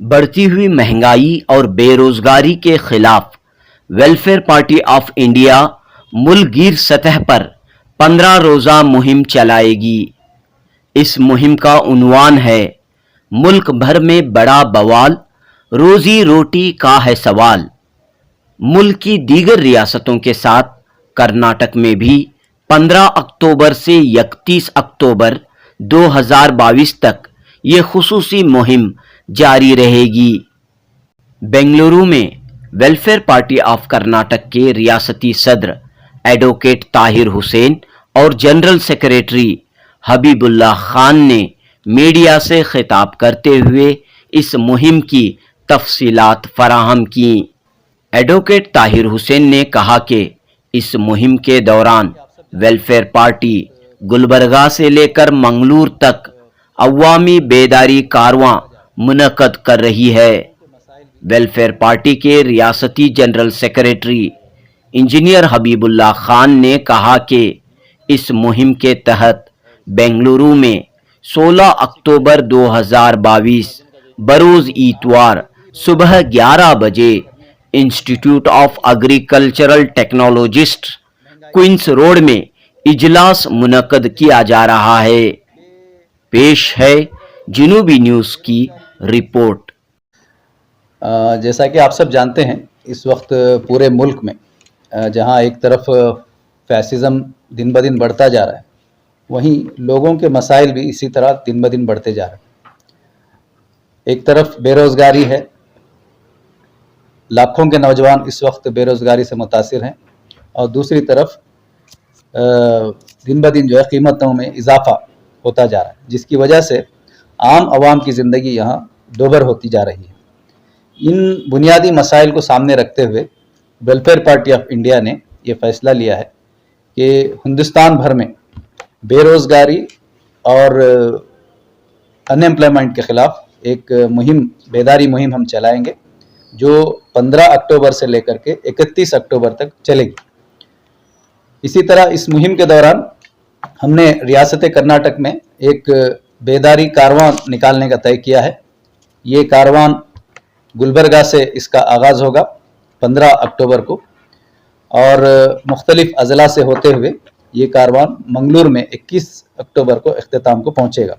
बढ़ती हुई महंगाई और बेरोजगारी के खिलाफ वेलफेयर पार्टी ऑफ इंडिया मुल्कगीर सतह पर 15 रोजा मुहिम चलाएगी। इस मुहिम का उन्वान है, मुल्क भर में बड़ा बवाल, रोजी रोटी का है सवाल। मुल्क की दीगर रियासतों के साथ कर्नाटक में भी 15 अक्टूबर से 31 अक्टूबर 2022 तक ये खुसूसी मुहिम जारी रहेगी। बेंगलुरु में वेलफेयर पार्टी ऑफ कर्नाटक के रियासती सदर एडवोकेट ताहिर हुसैन और जनरल सेक्रेटरी हबीबुल्लाह खान ने मीडिया से खिताब करते हुए इस मुहिम की तफसीलात फराहम की। एडवोकेट ताहिर हुसैन ने कहा कि इस मुहिम के दौरान वेलफेयर पार्टी गुलबर्गा से लेकर मंगलूर तक अवामी बेदारी कारवां मुनक्कद कर रही है। वेलफेयर पार्टी के रियासती general secretary engineer Habibullah Khan ने कहा कि इस मुहिम के तहत बेंगलुरु में 16 अक्टूबर 2022 बरोज इतवार सुबह 11 बजे Institute of Agricultural Technologists Queens Road में इजलास मुनक्कद किया जा रहा है। पेश है जनूबी न्यूज़ की रिपोर्ट। जैसा कि आप सब जानते हैं, इस वक्त पूरे मुल्क में जहां एक तरफ फैसिज्म दिन ब दिन बढ़ता जा रहा है, वहीं लोगों के मसाइल भी इसी तरह दिन ब दिन बढ़ते जा रहे हैं। एक तरफ बेरोज़गारी है, लाखों के नौजवान इस वक्त बेरोज़गारी से मुतासिर हैं, और दूसरी तरफ दिन ब दिन जो है कीमतों में इजाफा होता जा रहा है, जिसकी वजह से आम आवाम की ज़िंदगी यहाँ दोभर होती जा रही है। इन बुनियादी मसाइल को सामने रखते हुए वेलफेयर पार्टी ऑफ इंडिया ने ये फैसला लिया है कि हिंदुस्तान भर में बेरोज़गारी और अनएम्प्लॉयमेंट के ख़िलाफ़ एक बेदारी मुहिम हम चलाएंगे, जो 15 अक्टूबर से लेकर के 31 अक्टूबर तक चलेगी। इसी तरह इस मुहिम के दौरान हमने रियासत कर्नाटक में एक बेदारी कारवां निकालने का तय किया है। ये कारवां गुलबर्गा से इसका आगाज़ होगा 15 अक्टूबर को, और मुख्तलिफ अज़ला से होते हुए ये कारवां मंगलूर में 21 अक्टूबर को इख्तिताम को पहुँचेगा।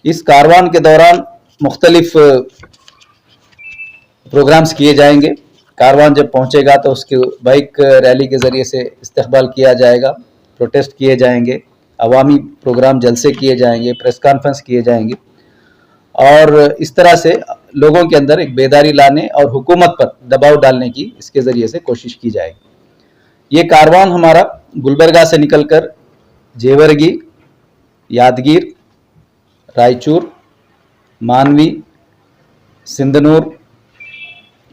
इस कारवां के दौरान मुख्तलिफ प्रोग्राम्स किए जाएंगे। कारवां जब पहुँचेगा तो उसकी बाइक रैली के ज़रिए से इस्तकबाल किया जाएगा, प्रोटेस्ट किए जाएंगे, अवामी प्रोग्राम जलसे किए जाएंगे, प्रेस कॉन्फ्रेंस किए जाएंगे, और इस तरह से लोगों के अंदर एक बेदारी लाने और हुकूमत पर दबाव डालने की इसके ज़रिए से कोशिश की जाएगी। ये कारवां हमारा गुलबर्गा से निकलकर जेवरगी, यादगीर, रायचूर, मानवी, सिंधनूर,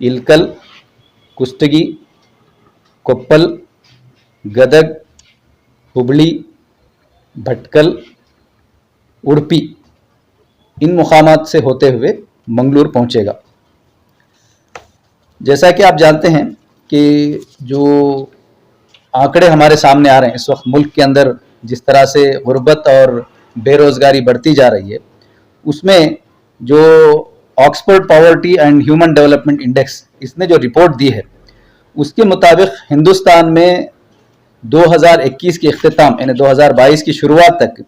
इलकल, कुष्टगी, कोप्पल, गदग, हुबली, भटकल, उड़पी, इन मुकामात से होते हुए मंगलूर पहुंचेगा। जैसा कि आप जानते हैं कि जो आंकड़े हमारे सामने आ रहे हैं इस वक्त मुल्क के अंदर, जिस तरह से गुर्बत और बेरोज़गारी बढ़ती जा रही है, उसमें जो Oxford poverty and human development index इसने जो रिपोर्ट दी है, उसके मुताबिक हिंदुस्तान में 2021 के इख्तिताम यानी 2022 की शुरुआत तक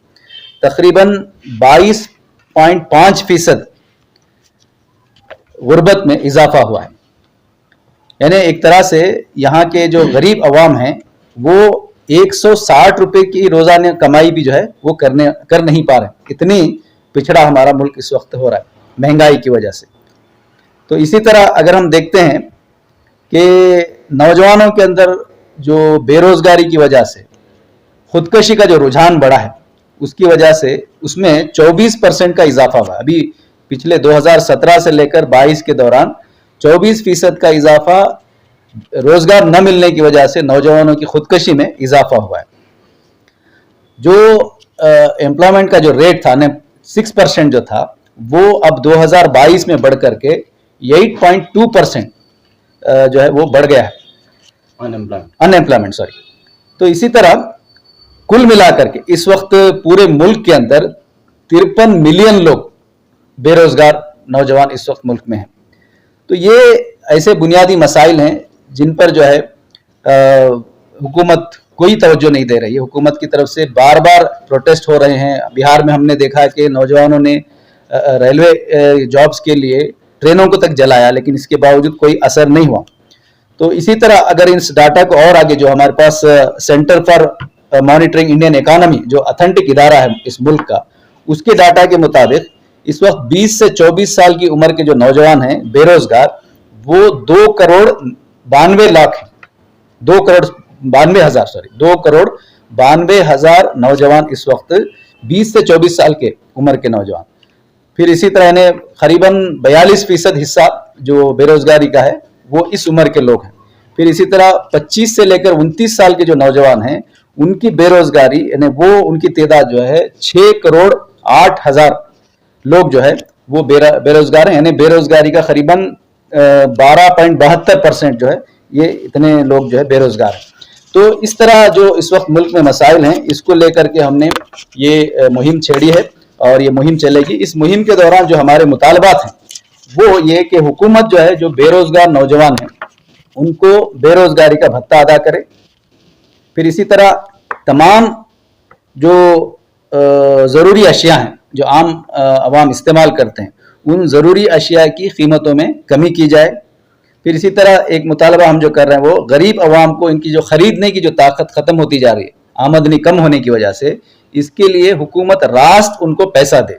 तकरीबन 22.5% गुर्बत में इजाफा हुआ है। यानी एक तरह से यहाँ के जो गरीब अवाम हैं वो 160 रुपये की रोज़ाना कमाई भी जो है वो कर नहीं पा रहे। इतनी पिछड़ा हमारा मुल्क इस वक्त हो रहा है महंगाई की वजह से। तो इसी तरह अगर हम देखते हैं कि नौजवानों के अंदर जो बेरोज़गारी की वजह से खुदकशी का जो रुझान बढ़ा है, उसकी वजह से उसमें 24% का इजाफा हुआ। अभी पिछले 2017 से लेकर 22 के दौरान 24% का इजाफा रोज़गार न मिलने की वजह से नौजवानों की खुदकशी में इजाफा हुआ है। जो एम्प्लॉयमेंट का जो रेट था 6% जो था, वो अब 2022 में बढ़ करके 8.2% जो है वो बढ़ गया है, अनएम्प्लॉयमेंट सॉरी। तो इसी तरह कुल मिलाकर के इस वक्त पूरे मुल्क के अंदर 53 मिलियन लोग बेरोजगार नौजवान इस वक्त मुल्क में हैं। तो ये ऐसे बुनियादी मसाइल हैं जिन पर जो है हुकूमत कोई तवज्जो नहीं दे रही है। हुकूमत की तरफ से बार बार प्रोटेस्ट हो रहे हैं। बिहार में हमने देखा कि नौजवानों ने रेलवे जॉब्स के लिए ट्रेनों को तक जलाया, लेकिन इसके बावजूद कोई असर नहीं हुआ। तो इसी तरह अगर इस डाटा को और आगे, जो हमारे पास centre for monitoring Indian economy, जो ऑथेंटिक इदारा है इस मुल्क का, उसके डाटा के मुताबिक इस वक्त 20 से 24 साल की उम्र के जो नौजवान हैं बेरोजगार, वो 2,92,00,000 2,92,000 नौजवान इस वक्त 20 से 24 साल के उम्र के नौजवान। फिर इसी तरह इन्हें करीबन 42% हिस्सा जो बेरोजगारी का है वो इस उम्र के लोग हैं। फिर इसी तरह 25 से लेकर 29 साल के जो नौजवान हैं उनकी बेरोजगारी, यानी वो उनकी तादाद जो है 6,08,00,000 लोग जो है वो बेरोजगार हैं। यानी बेरोजगारी का करीबन 12.72% जो है, ये इतने लोग जो है बेरोजगार हैं। तो इस तरह जो इस वक्त मुल्क में मसाइल हैं, इसको लेकर के हमने ये मुहिम छेड़ी है और ये मुहिम चलेगी। इस मुहिम के दौरान जो हमारे मुतालबात हैं वो ये कि हुकूमत जो है, जो बेरोजगार नौजवान हैं उनको बेरोजगारी का भत्ता अदा करे। फिर इसी तरह तमाम जो ज़रूरी अशिया हैं जो आम अवाम इस्तेमाल करते हैं, उन ज़रूरी अशिया की कीमतों में कमी की जाए। फिर इसी तरह एक मुतालबा हम जो कर रहे हैं वो गरीब अवाम को इनकी जो खरीदने की जो ताकत ख़त्म होती जा रही है आमदनी कम होने की वजह से, इसके लिए हुकूमत रास्त उनको पैसा दे।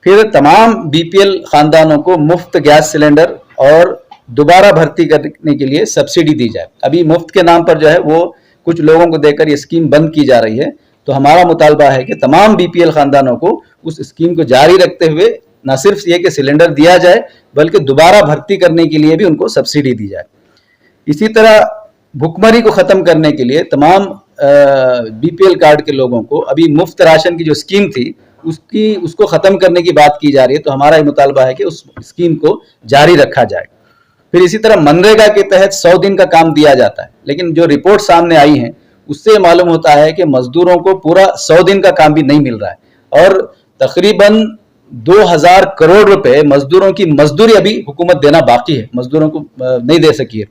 फिर तमाम BPL ख़ानदानों को मुफ्त गैस सिलेंडर और दोबारा भर्ती करने के लिए सब्सिडी दी जाए। अभी मुफ्त के नाम पर जो है वो कुछ लोगों को देकर ये स्कीम बंद की जा रही है। तो हमारा मुतालबा है कि तमाम BPL ख़ानदानों को उस स्कीम को जारी रखते हुए न सिर्फ ये कि सिलेंडर दिया जाए, बल्कि दोबारा भर्ती करने के लिए भी उनको सब्सिडी दी जाए। इसी तरह भुखमरी को ख़त्म करने के लिए तमाम BPL कार्ड के लोगों को अभी मुफ्त राशन की जो स्कीम थी उसको ख़त्म करने की बात की जा रही है। तो हमारा ये मुतालबा है कि उस स्कीम को जारी रखा जाए। फिर इसी तरह मनरेगा के तहत 100 दिन का काम दिया जाता है, लेकिन जो रिपोर्ट सामने आई है उससे मालूम होता है कि मजदूरों को पूरा 100 दिन का काम भी नहीं मिल रहा है और तकरीबन 2,000 करोड़ रुपए मजदूरों की मजदूरी अभी हुकूमत देना बाकी है, मजदूरों को नहीं दे सकी है।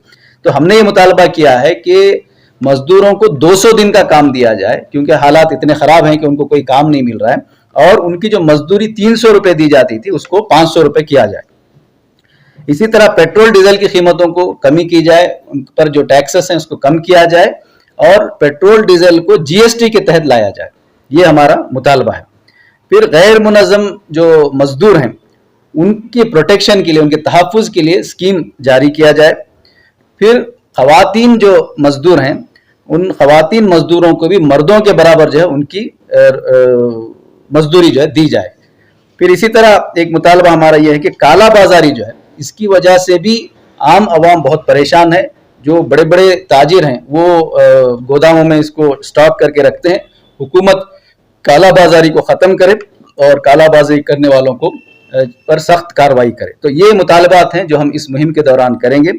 तो हमने ये मुतालबा किया है कि मजदूरों को 200 दिन का काम दिया जाए, क्योंकि हालात इतने ख़राब हैं कि उनको कोई काम नहीं मिल रहा है, और उनकी जो मजदूरी 300 रुपए दी जाती थी उसको 500 रुपए किया जाए। इसी तरह पेट्रोल डीजल की कीमतों को कमी की जाए, उन पर जो टैक्सेस हैं उसको कम किया जाए और पेट्रोल डीजल को GST के तहत लाया जाए। ये हमारा मुतालबा है। फिर गैर मुनज़्ज़म जो मजदूर हैं उनकी प्रोटेक्शन के लिए, उनके तहफ़्फ़ुज़ के लिए स्कीम जारी किया जाए। फिर ख़वातीन जो मजदूर हैं उन ख़वातीन मजदूरों को भी मर्दों के बराबर जो है उनकी मजदूरी जो है दी जाए। फिर इसी तरह एक मुतालबा हमारा यह है कि काला बाजारी जो है इसकी वजह से भी आम आवाम बहुत परेशान है। जो बड़े बड़े ताजिर हैं वो गोदामों में इसको स्टॉक करके रखते हैं। हुकूमत काला बाजारी को ख़त्म करे और काला बाजारी करने वालों को पर सख्त कार्रवाई करे। तो ये मुतालबात हैं जो हम इस मुहिम के दौरान करेंगे।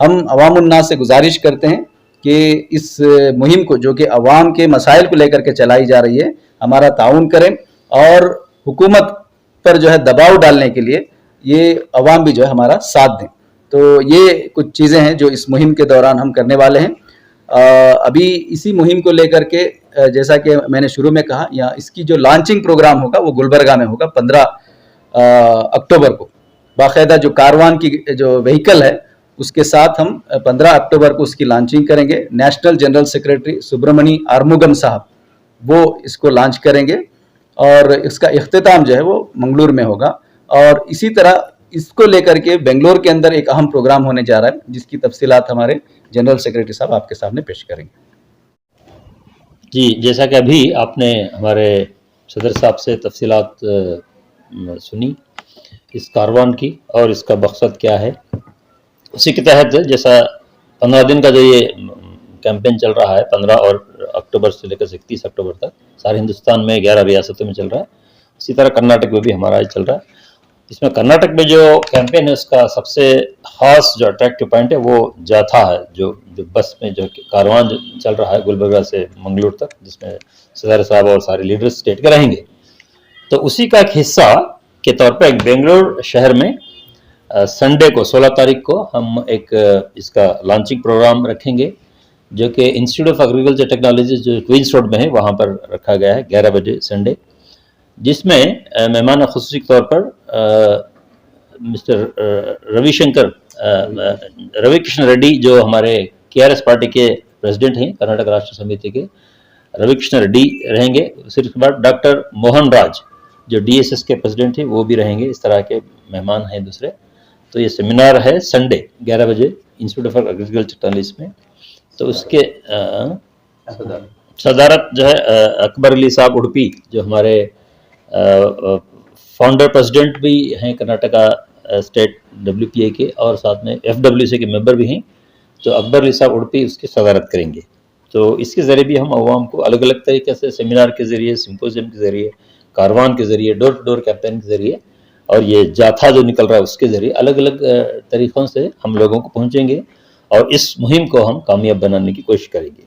हम अवामुन्नास से गुजारिश करते हैं कि इस मुहिम को, जो कि अवाम के मसाइल को लेकर के चलाई जा रही है, हमारा ताउन करें और हुकूमत पर जो है दबाव डालने के लिए ये अवाम भी जो है हमारा साथ दें। तो ये कुछ चीज़ें हैं जो इस मुहिम के दौरान हम करने वाले हैं। अभी इसी मुहिम को लेकर के जैसा कि मैंने शुरू में कहा, या इसकी जो लॉन्चिंग प्रोग्राम होगा वो गुलबर्गा में होगा 15 अक्टूबर को। बाकायदा जो कारवान की जो व्हीकल है उसके साथ हम 15 अक्टूबर को उसकी लॉन्चिंग करेंगे। National general secretary Subramani Arumugam साहब वो इसको लॉन्च करेंगे और इसका इख्तिताम जो है वो मंगलूर में होगा। और इसी तरह इसको लेकर के बेंगलोर के अंदर एक अहम प्रोग्राम होने जा रहा है, जिसकी तफसीलात हमारे जनरल सेक्रेटरी साहब आपके सामने पेश करेंगे। जी, जैसा कि अभी आपने हमारे सदर साहब से तफसीलात सुनी इस कारवान की और इसका मकसद क्या है, उसी के तहत जैसा 15 दिन का जो ये कैंपेन चल रहा है, 15 और अक्टूबर से लेकर 31 अक्टूबर तक सारे हिंदुस्तान में 11 रियासतों में चल रहा है। इसी तरह कर्नाटक में भी हमारा चल रहा है। इसमें कर्नाटक में जो कैंपेन है उसका सबसे ख़ास जो अट्रैक्टिव पॉइंट है वो जाथा है, जो बस में जो कारवान चल रहा है गुलबर्गा से मंगलूर तक, जिसमें सदर साहब और सारे लीडर्स स्टेट के रहेंगे। तो उसी का एक हिस्सा के तौर पर एक बेंगलोर शहर में संडे को 16 तारीख को हम एक इसका लॉन्चिंग प्रोग्राम रखेंगे, जो कि इंस्टीट्यूट ऑफ एग्रीकल्चर टेक्नोलॉजी जो क्वींस रोड में है वहाँ पर रखा गया है 11 बजे संडे, जिसमें मेहमान खुसूसी के तौर पर मिस्टर रविकृष्ण रेड्डी जो हमारे KRS पार्टी के प्रेसिडेंट हैं, कर्नाटक राष्ट्र समिति के रविकृष्ण रेड्डी रहेंगे। फिर उसके बाद डॉक्टर मोहन राज जो DSS के प्रेसिडेंट हैं वो भी रहेंगे। इस तरह के मेहमान हैं दूसरे। तो ये सेमिनार है संडे 11 बजे इंस्टीट्यूट ऑफ एग्रीकल्चर टेक्नोलॉजी में। तो उसके सदारत जो है अकबर अली साहब उडुपी जो हमारे फाउंडर प्रेसिडेंट भी हैं कर्नाटका स्टेट WPA के, और साथ में FWC के मेंबर भी हैं। तो अकबर अली साहब उडुपी उसकी सदारत करेंगे। तो इसके ज़रिए भी हम अवाम को अलग अलग तरीके से सेमिनार के ज़रिए, सिम्पोजियम के ज़रिए, कारवान के ज़रिए, डोर टू डोर कैंपेन के ज़रिए और ये जाथा जो निकल रहा है उसके ज़रिए अलग अलग तरीक़ों से हम लोगों को पहुँचेंगे और इस मुहिम को हम कामयाब बनाने की कोशिश करेंगे।